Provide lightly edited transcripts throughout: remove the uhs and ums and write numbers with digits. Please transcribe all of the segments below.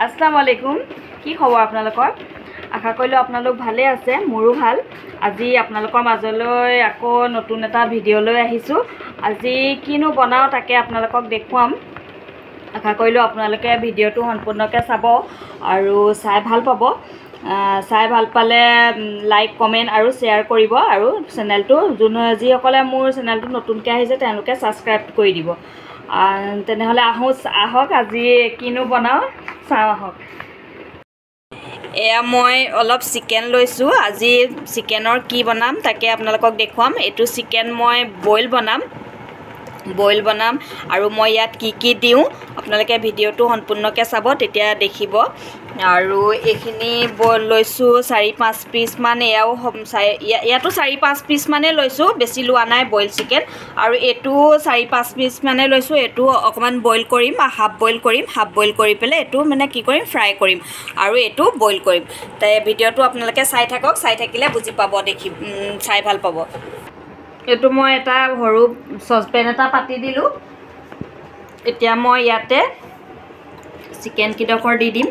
আসসালামু আলাইকুম কি খবৰ আপোনালোকৰ আশা কৰিলো আপোনালোক ভালে আছে মোৰো ভাল আজি আপোনালোকৰ মাজলৈ আকৌ নতুন এটা ভিডিঅ' লৈ আহিছো আজি কিনো বনাও তাকে আপোনালোকক দেখুৱাম আশা কৰিলো আপোনালোকে ভিডিঅ'টো সম্পূৰ্ণকৈ চাব আৰু চাই ভাল পাব চাই ভাল পালে লাইক কমেন্ট আৰু শেয়াৰ কৰিব আৰু চেনেলটো যিসকলে মোৰ চেনেলটো নতুনকৈ আহিছে তেওঁলোকে সাবস্ক্ৰাইব কৰি দিব তেনেহলে আহক আজি কিনো বনাও চাও আহক এয়া মই অলপ চিকেন লৈছো আজি চিকেনৰ কি বনাম তাকে আপোনালোকক দেখুৱাম এটো চিকেন মই বইল বনাম আৰু মই ইয়াত কি দিও আপোনালোকে ভিডিঅ'টো সম্পূৰ্ণকৈ চাব তেতিয়া দেখিব আৰু এখিনি বইল লৈছো 4-5 পিস মান এয়াও ইয়াতো 4-5 পিস মানে লৈছো বেছি লোৱা নাই বইল চিকেন আৰু এটো 4-5 পিস মানে লৈছো এটো অকমান বইল কৰিম হাফ বইল কৰি পেলে এটো মানে কি কৰিম ফ্ৰাই কৰিম আৰু এটো বইল কৰিম তাই ভিডিঅ'টো আপোনালোকে চাই থাকক চাই থাকিলে বুজি পাব দেখি চাই ভাল পাব এটো মই এটা সৰু সসপেন এটা পাতি দিলো এতিয়া মই ইয়াতে চিকেন কিডখৰ দি দিম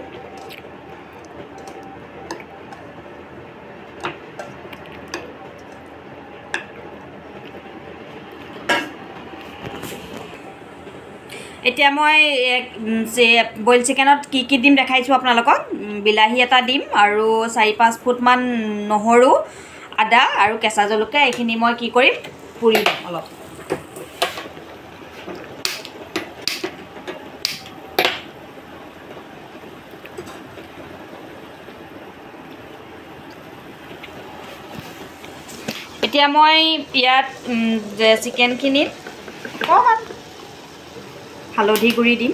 এতিয়া মই বইল চিকেনত কি দিম দেখাইছো আপোনালোকক বিলাহী এটা দিম আৰু 4-5 ফুট মান নহৰু আদা আৰু কেঁচা জলকীয়া এইখিনি মই কি কৰিম পুৰি দিম অলপ এতিয়া মই ইয়াত চিকেন খিনিত অকমান হালধি গুড়ি দিম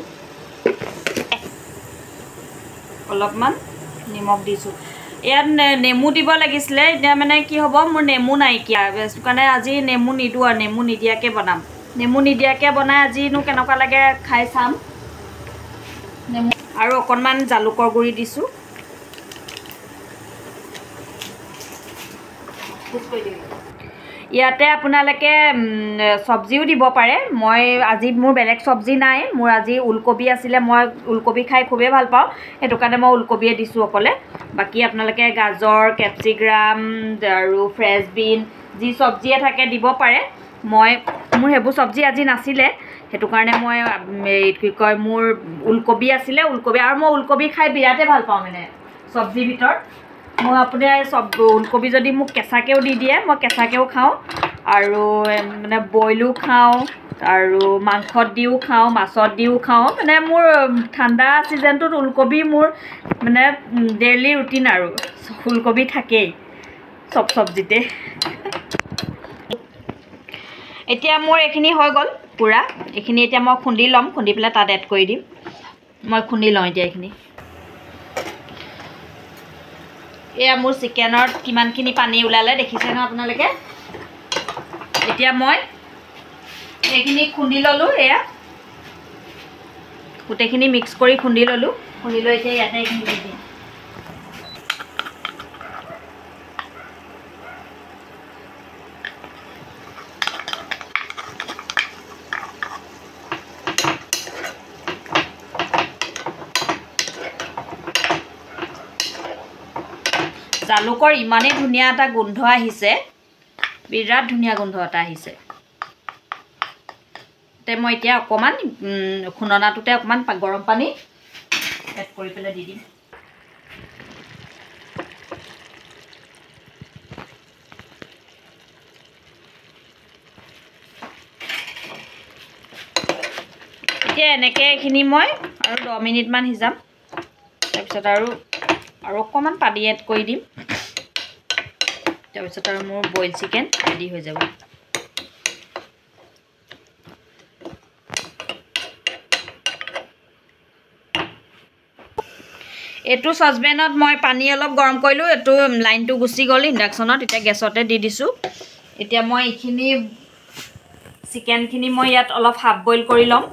অলপমান নিমখ দিছো ইয়াত নেমু দিব লাগিছিলে এতিয়া মানে কি হ'ব মোৰ নেমু নাইকিয়া কাৰণে আজি নেমু নিদু আৰু নেমু নিদিয়াকে বনাম নেমু নিদিয়াকে বনাই আজিনো কেনেকুৱা লাগে খাই চাম নেমু আৰু অকনমান জালুকৰ গুড়ি দিছো ইয়াতে আপোনালোকে সবজিও দিব পাৰে মই আজি মোৰ বেলেগ সবজি নাই মোৰ আজি উলকবি আছিলে মই উলকবি খাই খুবেই ভাল পাওঁ এটো কাৰণে মই উলকবিয়ে দিছো অকলে বাকি আপোনালোকে গাজৰ কেপচিকাম আৰু ফ্ৰেছ বিন যি সবজিয়ে থাকে দিব পাৰে মোৰ হেবু সবজি আজি নাছিলে হেতু কাৰণে মই কি কয় মোৰ উলকবি আছিলে উলকবি আৰু মই উলকবি খাই বিৰাতে ভাল পাওঁ মানে সবজি ভিতৰ মই আপুনি সব উলকবি যদি মোক কেঁচাকেও দি দিয়ে মই কেঁচাকেও খাওঁ আৰু মানে বইলও খাওঁ আৰু মাংসত দিও খাওঁ মাছত দিও খাওঁ মানে মোৰ ঠাণ্ডা সিজনটোত উলকবি মোৰ মানে ডেইলি ৰুটিন আৰু উলকবি থাকেই সব সবজিতে এতিয়া মোৰ এখিনি হৈ গল পুৰা এখিনি এতিয়া মই খুন্দি লম খুন্দি পেলাই তাত এড কৰি দিম মই খুন্দি লওঁ এতিয়া এখিনি এয়া মোৰ চিকেনত কিমানখিনি পানী উলালে দেখিছে ন আপোনালোকে এতিয়া মই এইখিনি খুন্দি ললো এয়া গুটেখিনি মিক্স কৰি খুন্দি ললো খুন্দি লৈ এতিয়া ইয়াতে এইখিনি দি দিম জালুকৰ ইমানে ধুনিয়া এটা গোন্ধ আহিছে বিৰাট ধুনিয়া গোন্ধ এটা আহিছে তে মই এতিয়া অকমান খুননাটোতে অকমান গৰম পানী এড কৰি পেলাই দি দিম এতিয়া এনেকে এখিনি মই আৰু 10 মিনিট মান হিজাম তাৰ পিছত আৰু অকমান পানী এড কৰি দিম তাৰ পিছত আৰু মোৰ বইল চিকেন ৰেডি হৈ যাব এটো সসপেনত মই পানী অলপ গৰম কৰিলো এটো লাইনটো গুছি গল ইন্ডাকশনত এতিয়া গেছতে দি দিছো এতিয়া মই ইখিনি চিকেন খিনি মই ইয়াত অলপ হাফ বইল কৰি লম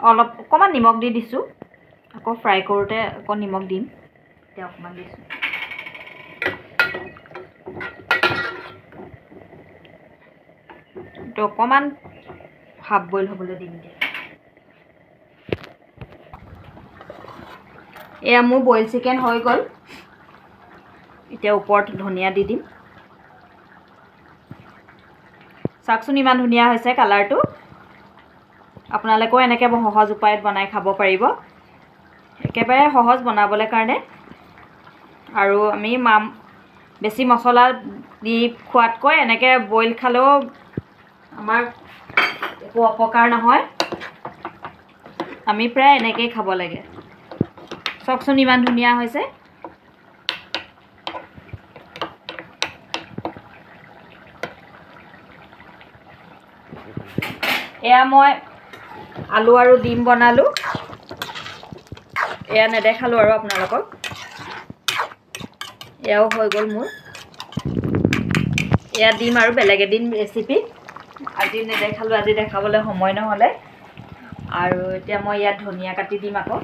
অলপ অকণমান নিমখ দি দিছোঁ আকৌ ফ্ৰাই কৰোঁতে আকৌ নিমখ দিম এতিয়া অকণমান দিছোঁ তো অকণমান হাফ বইল হ'বলৈ দিম এতিয়া এয়া মোৰ বইল চিকেন হৈ গ'ল এতিয়া ওপৰত ধনিয়া দি দিম চাওকচোন ইমান ধুনীয়া হৈছে কালাৰটো আপোনালোকেও এনেকৈ সহজ উপায়ত বনাই খাব পাৰিব একেবাৰে সহজ বনাবলৈ কাৰণে আৰু আমি বেছি মছলা দি খোৱাতকৈ এনেকৈ বইল খালেও আমাৰ একো অপকাৰ নহয় আমি প্ৰায় এনেকৈয়ে খাব লাগে চাওকচোন ইমান ধুনীয়া হৈছে এয়া মই আলু আৰু ডিম বনালোঁ এয়া নেদেখালোঁ আৰু আপোনালোকক এয়াও হৈ গ'ল মোৰ এয়া দিম আৰু বেলেগ এদিন ৰেচিপি আজি নেদেখালোঁ আজি দেখাবলৈ সময় নহ'লে আৰু এতিয়া মই ইয়াত ধনিয়া কাটি দিম আকৌ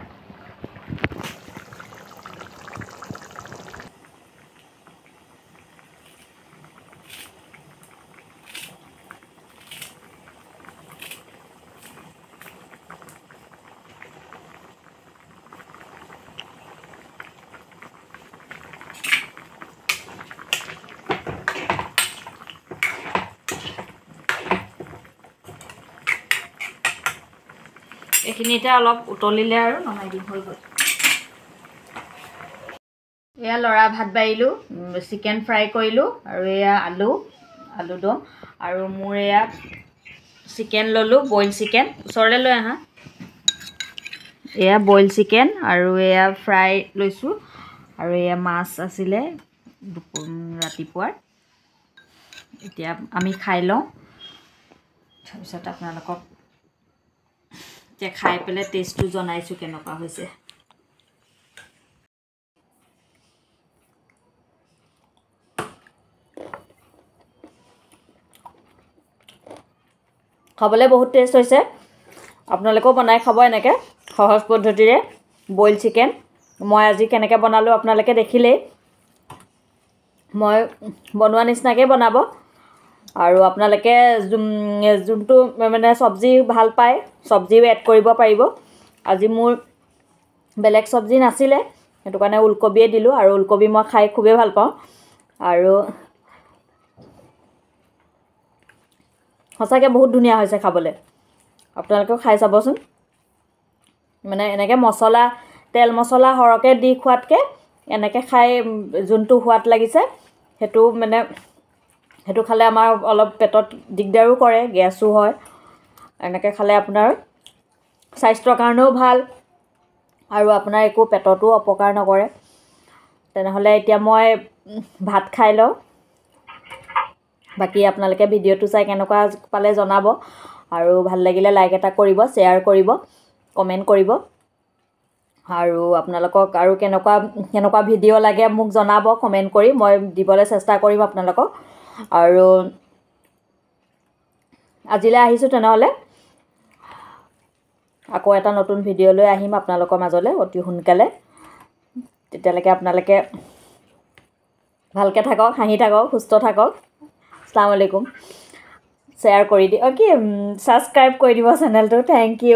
এইখিনিতে অলপ উতলিলে আৰু নমাই দিম হৈ গ'ল এয়া লৰা ভাত বাঢ়িলোঁ চিকেন ফ্ৰাই কৰিলোঁ আৰু এয়া আলু দম আৰু মোৰ এয়া চিকেন ল'লোঁ বইল চিকেন ওচৰলৈ লৈ আহা এয়া বইল চিকেন আৰু এয়া ফ্ৰাই লৈছোঁ আৰু এয়া মাছ আছিলে ৰাতিপুৱাৰ এতিয়া আমি খাই লওঁ তাৰপিছত আপোনালোকক এতিয়া খাই পেলাই টেষ্টটো জনাইছোঁ কেনেকুৱা হৈছে খাবলৈ বহুত টেষ্ট হৈছে আপোনালোকেও বনাই খাব এনেকৈ সহজ পদ্ধতিৰে বইল চিকেন মই আজি কেনেকৈ বনালোঁ আপোনালোকে দেখিলেই মই বনোৱা নিচিনাকৈ বনাব আৰু আপোনালোকে যোনটো মানে চব্জি ভাল পায় চব্জিও এড কৰিব পাৰিব আজি মোৰ বেলেগ চব্জি নাছিলে সেইটো কাৰণে ওলকবিয়ে দিলোঁ আৰু ওলকবি মই খাই খুবেই ভাল পাওঁ আৰু সঁচাকৈ বহুত ধুনীয়া হৈছে খাবলৈ আপোনালোকেও খাই চাবচোন মানে এনেকৈ তেল মছলা সৰহকৈ দি খোৱাতকৈ এনেকৈ খাই যোনটো সোৱাদ লাগিছে সেইটো খালে আমাৰ অলপ পেটত দিগদাৰো কৰে গেছো হয় এনেকৈ খালে আপোনাৰ স্বাস্থ্যৰ কাৰণেও ভাল আৰু আপোনাৰ একো পেটতো অপকাৰ নকৰে তেনেহ'লে এতিয়া মই ভাত খাই লওঁ বাকী আপোনালোকে ভিডিঅ'টো চাই কেনেকুৱা পালে জনাব আৰু ভাল লাগিলে লাইক এটা কৰিব শ্বেয়াৰ কৰিব কমেণ্ট কৰিব আৰু আপোনালোকক আৰু কেনেকুৱা ভিডিঅ' লাগে মোক জনাব কমেণ্ট কৰি মই দিবলৈ চেষ্টা কৰিম আপোনালোকক আৰু আজিলৈ আহিছোঁ তেনেহ'লে আকৌ এটা নতুন ভিডিঅ' লৈ আহিম আপোনালোকৰ মাজলৈ অতি সোনকালে তেতিয়ালৈকে আপোনালোকে ভালকৈ থাকক হাঁহি থাকক সুস্থ থাকক আসসালামু আলাইকুম শ্বেয়াৰ কৰি ছাবস্ক্ৰাইব কৰি দিব চেনেলটো থেংক ইউ